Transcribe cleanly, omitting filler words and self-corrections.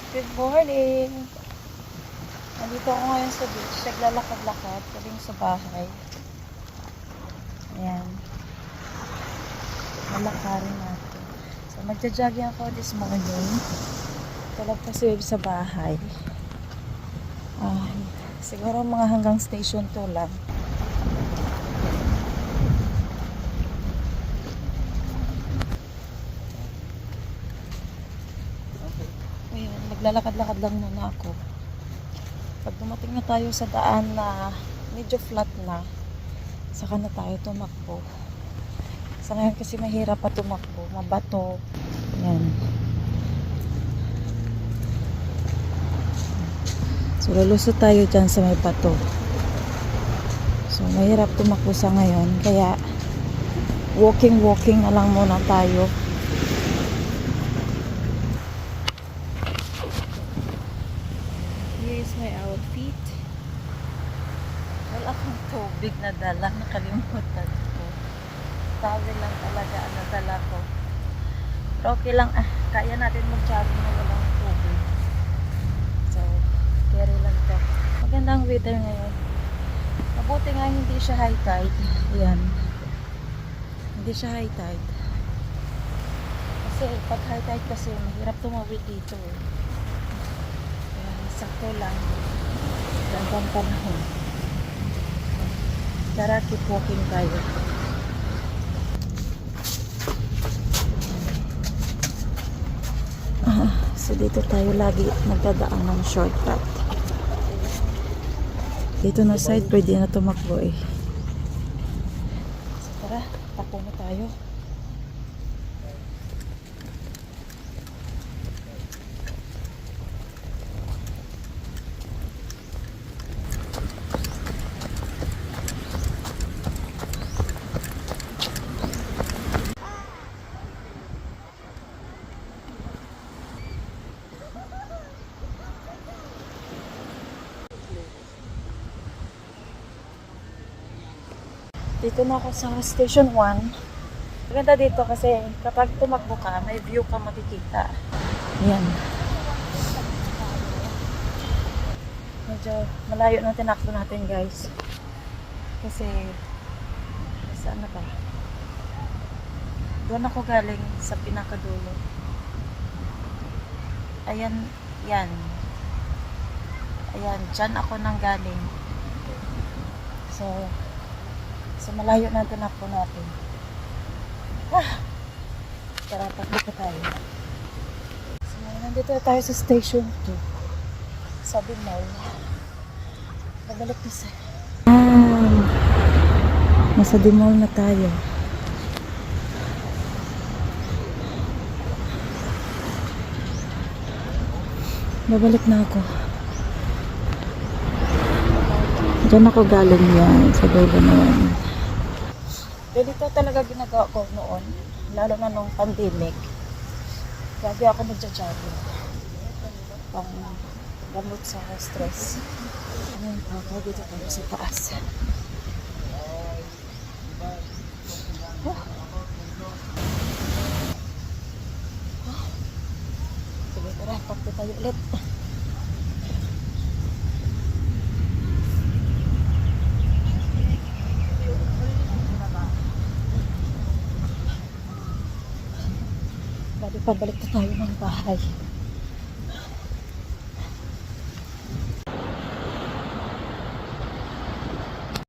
Good morning! Nandito ako ngayon sa beach. Naglalakad-lakad. Saling sa bahay. Ayan. Lalakarin natin. So, magja-jogging ako this morning. Tulad kasi sa bahay. Siguro mga hanggang station 2 lang. Ayan, naglalakad-lakad lang muna ako. Pag dumating na tayo sa daan na medyo flat na, saka na tayo tumakbo. Sa ngayon kasi mahirap pa tumakbo, mabato. Ayan. So, lulusot tayo dyan sa may bato. So, mahirap tumakbo sa ngayon. Kaya, walking na lang muna tayo. Here is my outfit. Wala akong tubig na dala. Nakalimutan ko. Towel lang talaga ang nadala ko. Pero okay lang. Kaya natin mag-jogging na walang tubig. So, carry lang to. Magandang weather ngayon. Mabuti nga hindi siya high tide. Ayan. Hindi siya high tide. Kasi pag high tide kasi mahirap tumawid dito. Kaya sakto lang. Gandang panahon. Tara, keep walking tayo. So dito tayo lagi nagdadaan ng shortcut. Dito na side pwede na tumakbo eh. So tara, takbo na tayo. Dito na ako sa station 1. Maganda dito kasi kapag tumakbo ka, may view ka makikita. Ayan. Medyo malayo na tinakbo natin guys. Kasi, saan na ba? Doon ako galing sa pinakadulo. Ayan, yan. Ayan, dyan ako nang galing. So malayo na tinakbo natin. Tara, takbo pa tayo. So, nandito na tayo sa station 2. Sa Bimol. Babalik na sa... nasa Bimol na tayo. Babalik na ako. Diyan ako galing yan. Sa dulo na yan. Dito talaga ginagawa ko noon. Lalo na nung pandemic. Lagi ako nagja-jogging. Pang gamot sa stress. Ayan, dito tayo sa taas. Sige, tara, pakto tayo ulit. Bali, pabalik na tayo ng bahay.